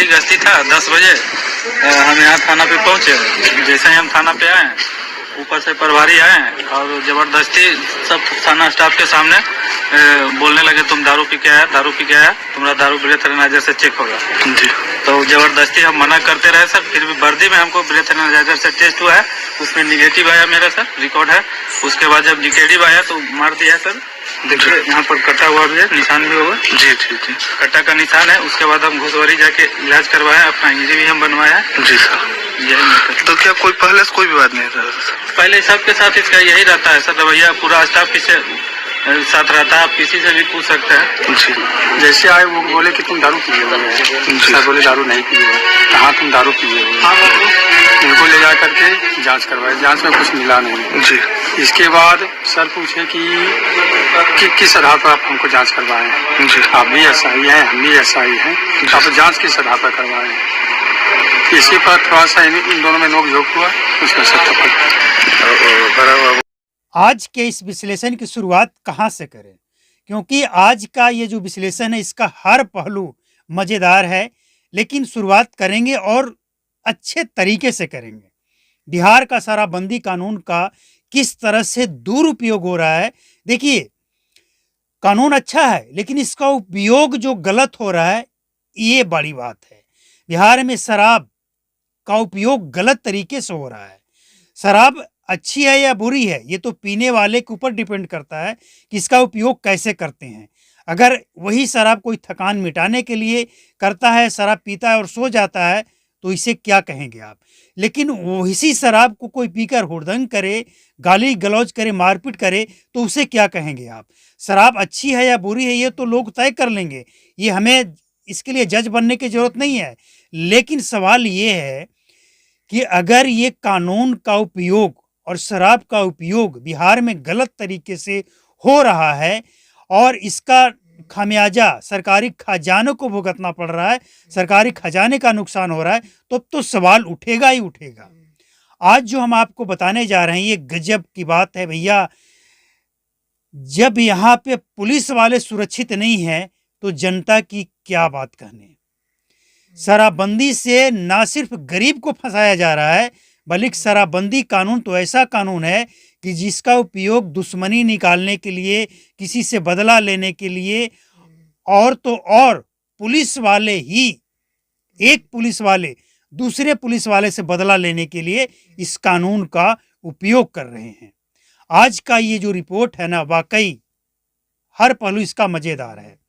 गश्ती था 10 बजे। हम यहाँ थाना पे पहुँचे। जैसे ही हम थाना पे आए, ऊपर से प्रभारी आए और जबरदस्ती सब थाना स्टाफ के सामने बोलने लगे, तुम दारू पी के आया, तुम्हारा दारू ब्रेथ एनालाइजर से चेक होगा जी। तो जबरदस्ती हम मना करते रहे सर, फिर भी वर्दी में हमको ब्रेथ एनालाइजर से टेस्ट हुआ है, उसमें निगेटिव आया मेरा सर, रिकॉर्ड है। उसके बाद जब निगेटिव आया तो मार दिया सर, देखिए यहाँ पर कटा हुआ भी है, निशान भी होगा जी जी जी, कटा का निशान है। उसके बाद हम घुसवरी जाके इलाज करवाया, अपना इंजरी भी हम बनवाया जी सर। यही तो क्या कोई पहले से कोई विवाद नहीं था? पहले सबके साथ इसका यही रहता है सर रवैया, पूरा स्टाफ इसे साथ रहता है, आप किसी से भी पूछ सकते हैं जी। जैसे आए वो बोले कि तुम दारू पिए हो, सर बोले दारू नहीं पिए हो, कहाँ तुम दारू पिए हो? इनको ले जा करके जांच करवाए, जांच में कुछ मिला नहीं जी। इसके बाद सर पूछे कि किस आधार पर आप हमको जांच करवाएं जी, आप भी एसआई हैं, हम भी एसआई हैं, आप जांच किस आधार पर करवाएं? इसी पर थोड़ा सा इन दोनों में नोक-झोंक हुआ, उसमें सब आज के इस विश्लेषण की शुरुआत कहाँ से करें, क्योंकि आज का ये जो विश्लेषण है इसका हर पहलू मज़ेदार है, लेकिन शुरुआत करेंगे और अच्छे तरीके से करेंगे। बिहार का शराबबंदी कानून का किस तरह से दुरुपयोग हो रहा है। देखिए, कानून अच्छा है लेकिन इसका उपयोग जो गलत हो रहा है, ये बड़ी बात है। बिहार में शराब का उपयोग गलत तरीके से हो रहा है। शराब अच्छी है या बुरी है, ये तो पीने वाले के ऊपर डिपेंड करता है कि इसका उपयोग कैसे करते हैं। अगर वही शराब कोई थकान मिटाने के लिए करता है, शराब पीता है और सो जाता है, तो इसे क्या कहेंगे आप? लेकिन इसी शराब को कोई पीकर हुड़दंग करे, गाली गलौज करे, मारपीट करे, तो उसे क्या कहेंगे आप? शराब अच्छी है या बुरी है ये तो लोग तय कर लेंगे, ये हमें इसके लिए जज बनने की जरूरत नहीं है। लेकिन सवाल ये है कि अगर ये कानून का उपयोग और शराब का उपयोग बिहार में गलत तरीके से हो रहा है और इसका खामियाजा सरकारी खजानों को भुगतना पड़ रहा है, सरकारी खजाने का नुकसान हो रहा है, तो सवाल उठेगा ही उठेगा। आज जो हम आपको बताने जा रहे हैं ये गजब की बात है भैया। जब यहाँ पे पुलिस वाले सुरक्षित नहीं है तो जनता की क्या बात कहने। शराबबंदी से ना सिर्फ गरीब को फंसाया जा रहा है, बल्कि शराबबंदी कानून तो ऐसा कानून है कि जिसका उपयोग दुश्मनी निकालने के लिए, किसी से बदला लेने के लिए, और तो और पुलिस वाले ही, एक पुलिस वाले दूसरे पुलिस वाले से बदला लेने के लिए इस कानून का उपयोग कर रहे हैं। आज का ये जो रिपोर्ट है ना, वाकई हर पहलू इसका मजेदार है।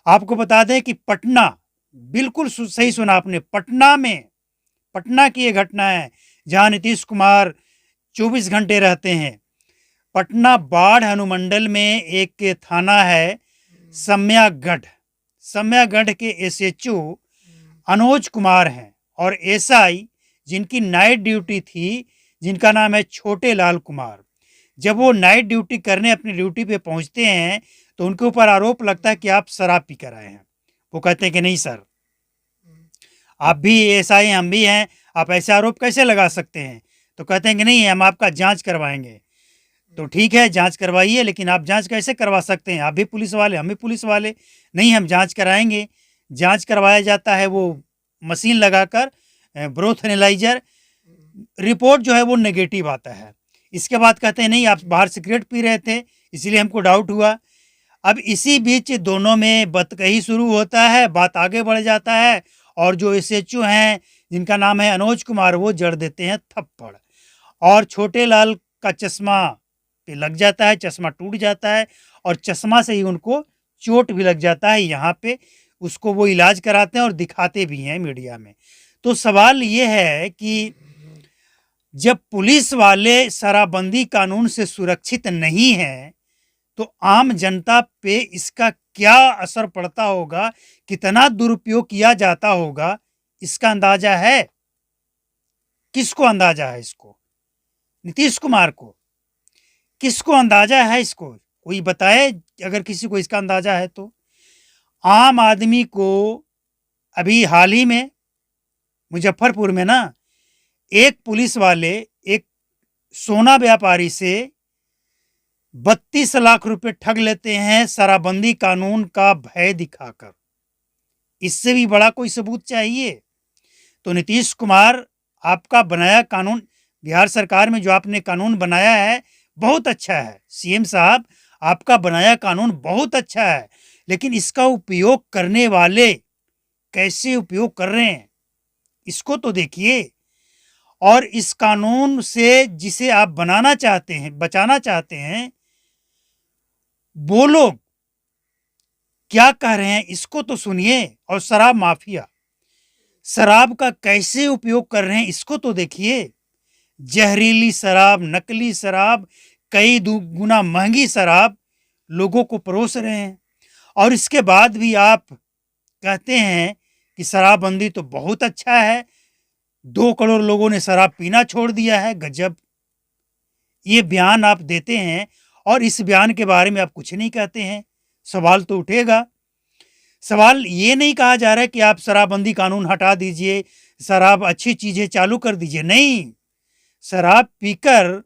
आपको बता दें कि पटना, बिल्कुल सही सुना आपने, पटना की ये घटना है जहां नीतीश कुमार 24 घंटे रहते हैं। पटना बाढ़ अनुमंडल में एक थाना है सम्यागढ़ के एसएचओ अनुज कुमार हैं और एसआई जिनकी नाइट ड्यूटी थी, जिनका नाम है छोटे लाल कुमार। जब वो नाइट ड्यूटी करने अपनी ड्यूटी पे पहुंचते हैं तो उनके ऊपर आरोप लगता है कि आप शराब पी कर आए हैं। वो कहते हैं कि नहीं सर, आप भी एसआई, हम भी हैं, आप ऐसे आरोप कैसे लगा सकते हैं? तो कहते हैं कि नहीं, हम आपका जांच करवाएंगे। तो ठीक है, जांच करवाइए, लेकिन आप जांच कैसे करवा सकते हैं? आप भी पुलिस वाले, हम भी पुलिस वाले। नहीं, हम जांच कराएंगे। जांच करवाया जाता है वो मशीन लगाकर, ब्रेथ एनालाइजर, रिपोर्ट जो है वो नेगेटिव आता है। इसके बाद कहते हैं नहीं, आप बाहर सिगरेट पी रहे थे इसलिए हमको डाउट हुआ। अब इसी बीच दोनों में बतकही शुरू होता है, बात आगे बढ़ जाता है और जो एसएचओ हैं जिनका नाम है अनुज कुमार, वो जड़ देते हैं थप्पड़ और छोटे लाल का चश्मा पे लग जाता है, चश्मा टूट जाता है और चश्मा से ही उनको चोट भी लग जाता है। यहाँ पे उसको वो इलाज कराते हैं और दिखाते भी हैं मीडिया में। तो सवाल ये है कि जब पुलिस वाले शराबबंदी कानून से सुरक्षित नहीं हैं तो आम जनता पे इसका क्या असर पड़ता होगा, कितना दुरुपयोग किया जाता होगा, इसका अंदाजा है? किसको अंदाजा है इसको? नीतीश कुमार को? किसको अंदाजा है इसको? कोई बताए अगर किसी को इसका अंदाजा है तो। आम आदमी को अभी हाल ही में मुजफ्फरपुर में ना एक पुलिस वाले एक सोना व्यापारी से 32 लाख रुपए ठग लेते हैं शराबबंदी कानून का भय दिखाकर। इससे भी बड़ा कोई सबूत चाहिए? तो नीतीश कुमार, आपका बनाया कानून, बिहार सरकार में जो आपने कानून बनाया है बहुत अच्छा है। सीएम साहब, आपका बनाया कानून बहुत अच्छा है, लेकिन इसका उपयोग करने वाले कैसे उपयोग कर रहे हैं इसको तो देखिए। और इस कानून से जिसे आप बनाना चाहते हैं, बचाना चाहते हैं, वो लोग क्या कह रहे हैं इसको तो सुनिए। और शराब माफिया शराब का कैसे उपयोग कर रहे हैं इसको तो देखिए। जहरीली शराब, नकली शराब, कई गुना महंगी शराब लोगों को परोस रहे हैं। और इसके बाद भी आप कहते हैं कि शराबबंदी तो बहुत अच्छा है, 2 करोड़ लोगों ने शराब पीना छोड़ दिया है। गजब! ये बयान आप देते हैं और इस बयान के बारे में आप कुछ नहीं कहते हैं। सवाल तो उठेगा। सवाल ये नहीं कहा जा रहा है कि आप शराबबंदी कानून हटा दीजिए, शराब अच्छी चीज़ें चालू कर दीजिए, नहीं। शराब पीकर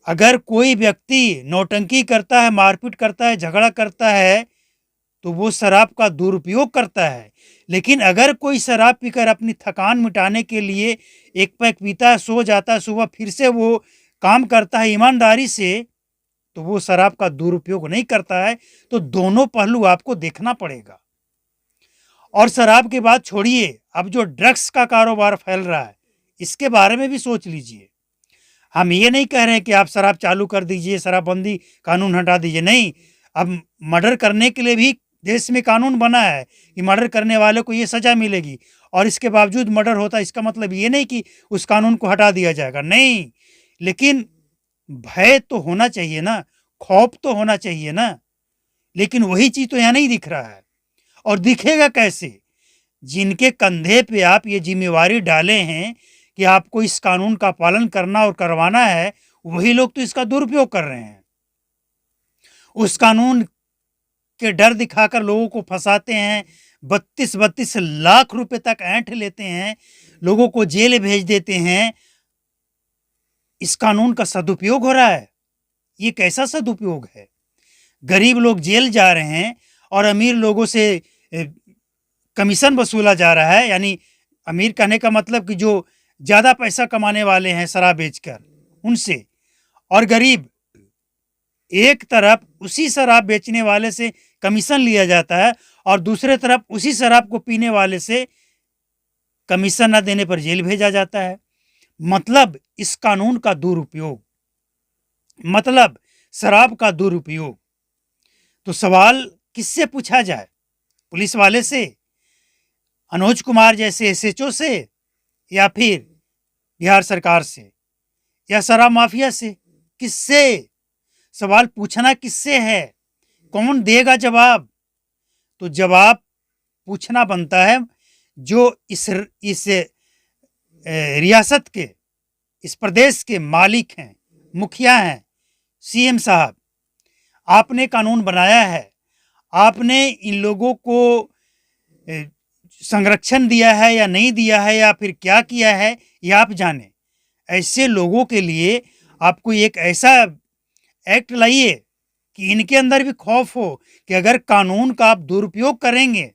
अगर कोई व्यक्ति नौटंकी करता है, मारपीट करता है, झगड़ा करता है, तो वो शराब का दुरुपयोग करता है। लेकिन अगर कोई शराब पीकर अपनी थकान मिटाने के लिए एक पैक पीता है, सो जाता है, सुबह फिर से वो काम करता है ईमानदारी से, तो वो शराब का दुरुपयोग नहीं करता है। तो दोनों पहलू आपको देखना पड़ेगा। और शराब की बात छोड़िए, अब जो ड्रग्स का कारोबार फैल रहा है इसके बारे में भी सोच लीजिए। हम ये नहीं कह रहे हैं कि आप शराब चालू कर दीजिए, शराबबंदी कानून हटा दीजिए, नहीं। अब मर्डर करने के लिए भी देश में कानून बना है कि मर्डर करने वाले को ये सज़ा मिलेगी, और इसके बावजूद मर्डर होता है। इसका मतलब ये नहीं कि उस कानून को हटा दिया जाएगा, नहीं। लेकिन भय तो होना चाहिए ना, खौफ तो होना चाहिए ना। लेकिन वही चीज़ तो यहाँ नहीं दिख रहा है। और दिखेगा कैसे? जिनके कंधे पे आप ये जिम्मेवारी डाले हैं कि आपको इस कानून का पालन करना और करवाना है, वही लोग तो इसका दुरुपयोग कर रहे हैं। उस कानून के डर दिखाकर लोगों को फंसाते हैं, 32-32 लाख रुपए तक ऐंठ लेते हैं, लोगों को जेल भेज देते हैं। इस कानून का सदुपयोग हो रहा है। ये कैसा सदुपयोग है? गरीब लोग जेल जा रहे हैं और अमीर लोगों से कमीशन वसूला जा रहा है। यानी अमीर कहने का मतलब कि जो ज़्यादा पैसा कमाने वाले हैं शराब बेचकर, उनसे। और गरीब, एक तरफ उसी शराब बेचने वाले से कमीशन लिया जाता है और दूसरे तरफ उसी शराब को पीने वाले से कमीशन न देने पर जेल भेजा जाता है। मतलब इस कानून का दुरुपयोग, मतलब शराब का दुरुपयोग। तो सवाल किससे पूछा जाए? पुलिस वाले से, मनोज कुमार जैसे एसएचओ से, या फिर बिहार सरकार से, या शराब माफिया से? किससे? सवाल पूछना किससे है? कौन देगा जवाब? तो जवाब पूछना बनता है जो इस रियासत के, इस प्रदेश के मालिक हैं, मुखिया हैं। सीएम साहब, आपने कानून बनाया है, आपने इन लोगों को संरक्षण दिया है या नहीं दिया है, या फिर क्या किया है, ये आप जाने। ऐसे लोगों के लिए आपको एक ऐसा एक्ट लाइए कि इनके अंदर भी खौफ हो कि अगर कानून का आप दुरुपयोग करेंगे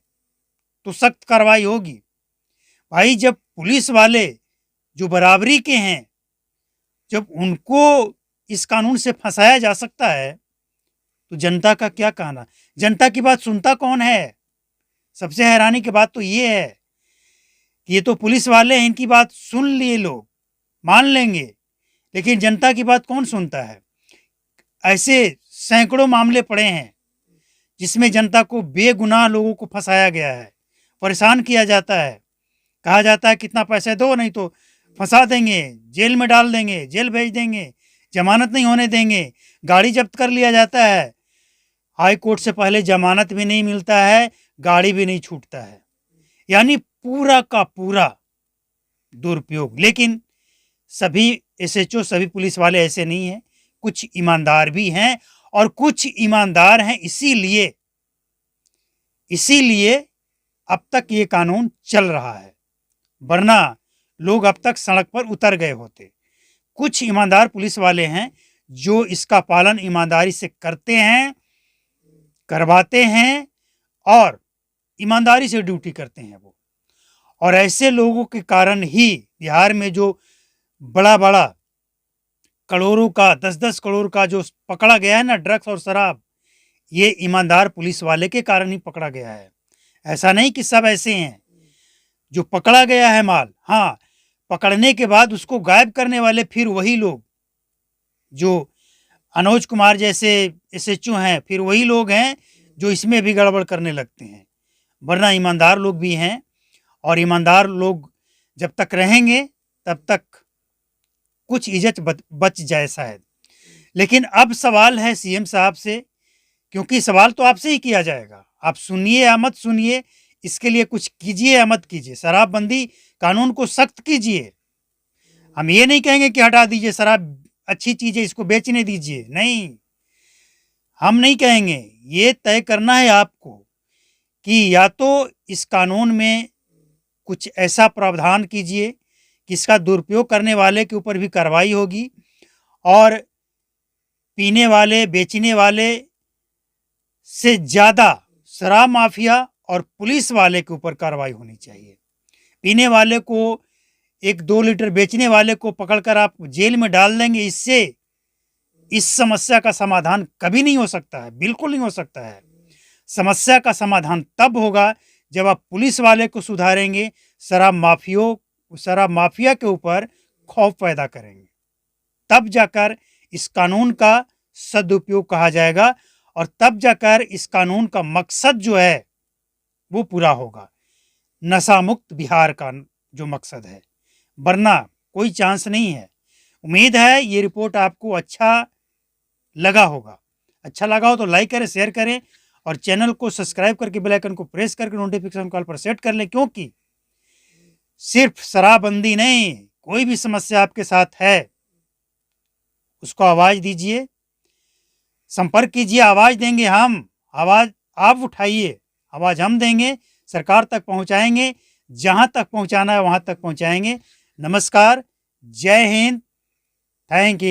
तो सख्त कार्रवाई होगी। भाई, जब पुलिस वाले जो बराबरी के हैं, जब उनको इस कानून से फंसाया जा सकता है, तो जनता का क्या कहना? जनता की बात सुनता कौन है? सबसे हैरानी की बात तो ये है कि ये तो पुलिस वाले हैं, इनकी बात सुन लिए लोग, मान लेंगे, लेकिन जनता की बात कौन सुनता है? ऐसे सैकड़ों मामले पड़े हैं जिसमें जनता को बेगुनाह लोगों को फंसाया गया है, परेशान किया जाता है। कहा जाता है कितना पैसा दो, नहीं तो फंसा देंगे, जेल में डाल देंगे, जेल भेज देंगे, जमानत नहीं होने देंगे, गाड़ी जब्त कर लिया जाता है। हाई कोर्ट से पहले जमानत भी नहीं मिलता है, गाड़ी भी नहीं छूटता है। यानी पूरा का पूरा दुरुपयोग। लेकिन सभी एसएचओ, सभी पुलिस वाले ऐसे नहीं हैं, कुछ ईमानदार भी हैं, और कुछ ईमानदार हैं इसीलिए अब तक ये कानून चल रहा है, वरना लोग अब तक सड़क पर उतर गए होते। कुछ ईमानदार पुलिस वाले हैं जो इसका पालन ईमानदारी से करते हैं, करवाते हैं, और ईमानदारी से ड्यूटी करते हैं वो। और ऐसे लोगों के कारण ही बिहार में जो बड़ा बड़ा करोड़ों का 10-10 करोड़ का जो पकड़ा गया है ना ड्रग्स और शराब, ये ईमानदार पुलिस वाले के कारण ही पकड़ा गया है। ऐसा नहीं कि सब ऐसे हैं। जो पकड़ा गया है माल, हाँ, पकड़ने के बाद उसको गायब करने वाले फिर वही लोग जो अनुज कुमार जैसे एसएचओ हैं, फिर वही लोग हैं जो इसमें भी गड़बड़ करने लगते हैं। वरना ईमानदार लोग भी हैं, और ईमानदार लोग जब तक रहेंगे तब तक कुछ इज्जत बच जाए शायद। लेकिन अब सवाल है सीएम साहब से, क्योंकि सवाल तो आपसे ही किया जाएगा। आप सुनिए या मत सुनिए, इसके लिए कुछ कीजिए या मत कीजिए। शराबबंदी कानून को सख्त कीजिए। हम ये नहीं कहेंगे कि हटा दीजिए, शराब अच्छी चीज है, इसको बेचने दीजिए, नहीं, हम नहीं कहेंगे। ये तय करना है आपको कि या तो इस कानून में कुछ ऐसा प्रावधान कीजिए कि इसका दुरुपयोग करने वाले के ऊपर भी कार्रवाई होगी, और पीने वाले, बेचने वाले से ज़्यादा शराब माफिया और पुलिस वाले के ऊपर कार्रवाई होनी चाहिए। पीने वाले को, 1-2 लीटर बेचने वाले को पकड़कर आप जेल में डाल देंगे, इससे इस समस्या का समाधान कभी नहीं हो सकता है, बिल्कुल नहीं हो सकता है। समस्या का समाधान तब होगा जब आप पुलिस वाले को सुधारेंगे, शराब माफिया के ऊपर खौफ पैदा करेंगे, तब जाकर इस कानून का सदुपयोग कहा जाएगा, और तब जाकर इस कानून का मकसद जो है वो पूरा होगा, नशा मुक्त बिहार का जो मकसद है। वरना कोई चांस नहीं है। उम्मीद है ये रिपोर्ट आपको अच्छा लगा होगा। अच्छा लगा हो तो लाइक करें, शेयर करें, और चैनल को सब्सक्राइब करके बेल आइकन को प्रेस करके नोटिफिकेशन कॉल पर सेट कर लें, क्योंकि सिर्फ शराबबंदी नहीं, कोई भी समस्या आपके साथ है उसको आवाज़ दीजिए, संपर्क कीजिए। आवाज़ देंगे हम, आवाज़ आप उठाइए, आवाज़ हम देंगे, सरकार तक पहुंचाएंगे, जहां तक पहुंचाना है वहां तक पहुंचाएंगे। नमस्कार, जय हिंद, थैंक यू।